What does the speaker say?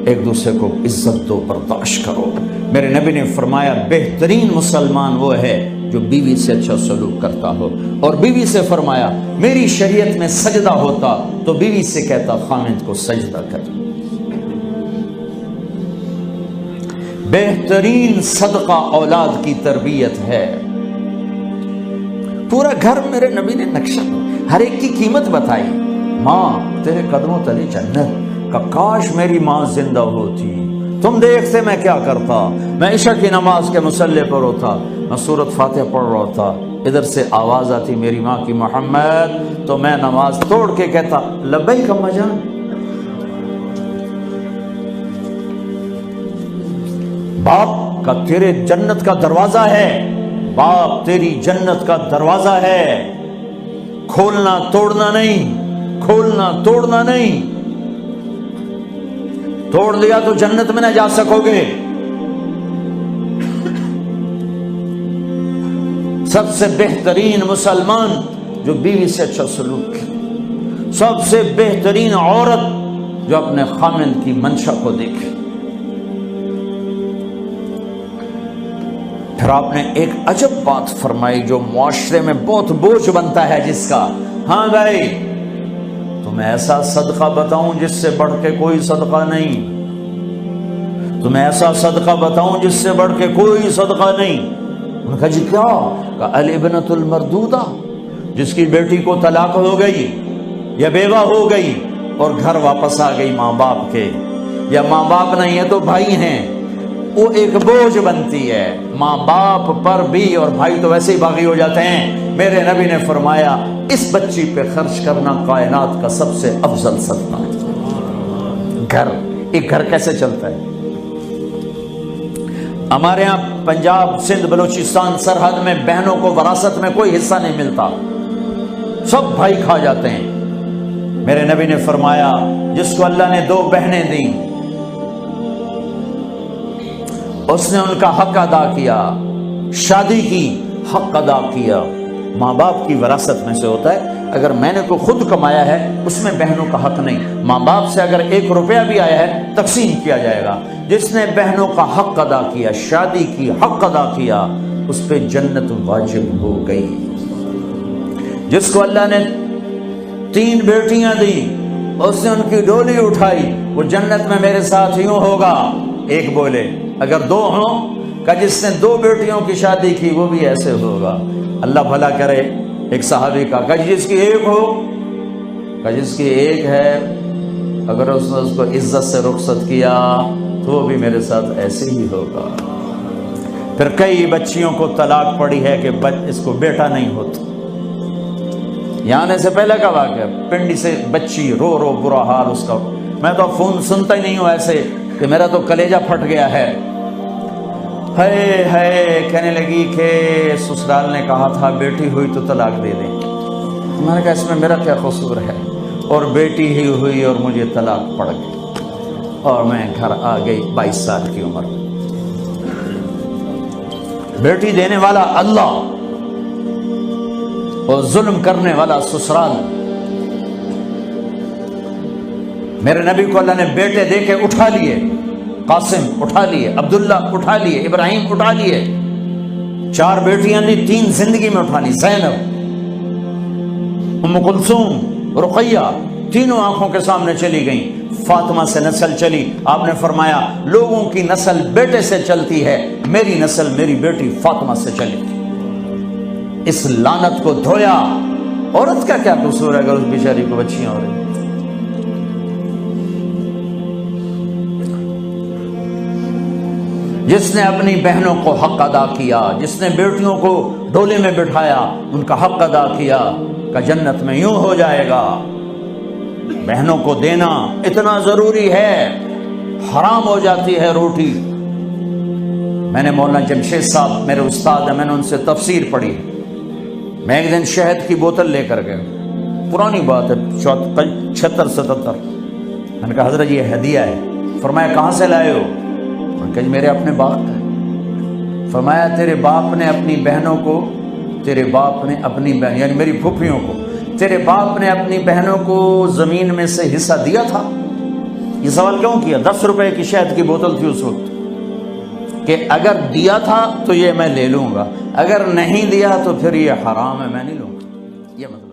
ایک دوسرے کو عزت دو، برداشت کرو۔ میرے نبی نے فرمایا بہترین مسلمان وہ ہے جو بیوی سے اچھا سلوک کرتا ہو، اور بیوی سے فرمایا میری شریعت میں سجدہ ہوتا تو بیوی سے کہتا خامند کو سجدہ کر۔ بہترین صدقہ اولاد کی تربیت ہے۔ پورا گھر میرے نبی نے نقشہ، ہر ایک کی قیمت بتائی۔ ماں تیرے قدموں تلے جنت، کہ کاش میری ماں زندہ ہوتی، تم دیکھتے میں کیا کرتا، میں عشاء کی نماز کے مصلی پر ہوتا، میں سورۃ فاتحہ پڑھ رہا تھا، ادھر سے آواز آتی میری ماں کی محمد، تو میں نماز توڑ کے کہتا لبیک اماں جان۔ باپ کا تیرے جنت کا دروازہ ہے، باپ تیری جنت کا دروازہ ہے، کھولنا توڑنا نہیں، کھولنا توڑنا نہیں، توڑ لیا تو جنت میں نہ جا سکو گے۔ سب سے بہترین مسلمان جو بیوی سے اچھا سلوک کرے، سب سے بہترین عورت جو اپنے خامند کی منشا کو دیکھے۔ پھر آپ نے ایک عجب بات فرمائی جو معاشرے میں بہت بوجھ بنتا ہے جس کا، ہاں بھائی تمہیں ایسا صدقہ بتاؤں جس سے بڑھ کے کوئی صدقہ نہیں، تمہیں ایسا صدقہ بتاؤں جس سے بڑھ کے کوئی صدقہ نہیں۔ انہوں نے کہا جی کیا؟ کہا الابنۃ المردودہ، جس کی بیٹی کو طلاق ہو گئی یا بیوہ ہو گئی اور گھر واپس آ گئی ماں باپ کے، یا ماں باپ نہیں ہے تو بھائی ہیں، وہ ایک بوجھ بنتی ہے ماں باپ پر بھی، اور بھائی تو ویسے ہی باغی ہو جاتے ہیں۔ میرے نبی نے فرمایا اس بچی پہ خرچ کرنا کائنات کا سب سے افضل صدقہ ہے۔ گھر، ایک گھر کیسے چلتا ہے؟ ہمارے ہاں پنجاب سندھ بلوچستان سرحد میں بہنوں کو وراثت میں کوئی حصہ نہیں ملتا، سب بھائی کھا جاتے ہیں۔ میرے نبی نے فرمایا جس کو اللہ نے 2 بہنیں دیں اس نے ان کا حق ادا کیا، شادی کی حق ادا کیا۔ ماں باپ کی وراثت میں سے ہوتا ہے، اگر میں نے کوئی خود کمایا ہے اس میں بہنوں کا حق نہیں، ماں باپ سے اگر 1 روپیہ بھی آیا ہے تقسیم کیا جائے گا۔ جس نے بہنوں کا حق ادا کیا، شادی کی حق ادا کیا، اس پہ جنت واجب ہو گئی۔ جس کو اللہ نے 3 بیٹیاں دی اس نے ان کی ڈولی اٹھائی، وہ جنت میں میرے ساتھ یوں ہوگا۔ ایک بولے اگر 2 ہوں، کہ جس نے 2 بیٹیوں کی شادی کی وہ بھی ایسے ہوگا۔ اللہ بھلا کرے۔ ایک صحابی کا کہ جس کی 1 ہو، کہ جس کی 1 ہے، اگر اس نے اس کو عزت سے رخصت کیا تو وہ بھی میرے ساتھ ایسے ہی ہوگا۔ پھر کئی بچیوں کو طلاق پڑی ہے کہ اس کو بیٹا نہیں ہوتا۔ یہاں آنے سے پہلے کا واقعہ، پنڈی سے بچی رو رو برا حال اس کا، میں تو فون سنتا ہی نہیں ہوں ایسے کہ میرا تو کلیجہ پھٹ گیا ہے۔ ہے کہنے لگی کہ سسرال نے کہا تھا بیٹی ہوئی تو طلاق دے دیں۔ میں نے کہا اس میں میرا کیا قصور ہے، اور بیٹی ہی ہوئی اور مجھے طلاق پڑ گئی، اور میں گھر آ گئی 22 سال کی عمر میں۔ بیٹی دینے والا اللہ اور ظلم کرنے والا سسرال۔ میرے نبی کو اللہ نے بیٹے دے کے اٹھا لیے، قاسم اٹھا لیے، عبداللہ اٹھا لیے، ابراہیم اٹھا لیے، 4 بیٹیاں دی، 3 زندگی میں اٹھا لی، زینب، ام کلثوم، رقیہ، تینوں آنکھوں کے سامنے چلی گئیں۔ فاطمہ سے نسل چلی، آپ نے فرمایا لوگوں کی نسل بیٹے سے چلتی ہے، میری نسل میری بیٹی فاطمہ سے چلی۔ اس لعنت کو دھویا۔ عورت کا کیا قصور ہے اگر اس بیچاری کو بچیاں ہو رہی؟ جس نے اپنی بہنوں کو حق ادا کیا، جس نے بیٹیوں کو ڈولے میں بٹھایا، ان کا حق ادا کیا، کہ جنت میں یوں ہو جائے گا۔ بہنوں کو دینا اتنا ضروری ہے، حرام ہو جاتی ہے روٹی۔ میں نے مولانا جمشید صاحب میرے استاد ہیں، میں نے ان سے تفسیر پڑھی۔ میں ایک دن شہد کی بوتل لے کر گیا، پرانی بات ہے 76-77۔ میں نے کہا حضرت یہ ہدیہ ہے۔ فرمایا کہاں سے لائے ہو؟ کہ میرے اپنے باپ کا ہے۔ فرمایا تیرے باپ نے اپنی بہنوں کو، تیرے باپ نے اپنی بہن یعنی میری پھوپھیوں کو، تیرے باپ نے اپنی بہنوں کو زمین میں سے حصہ دیا تھا؟ یہ سوال کیوں کیا؟ 10 روپے کی شہد کی بوتل تھی اس وقت، کہ اگر دیا تھا تو یہ میں لے لوں گا، اگر نہیں دیا تو پھر یہ حرام ہے، میں نہیں لوں گا، یہ مطلب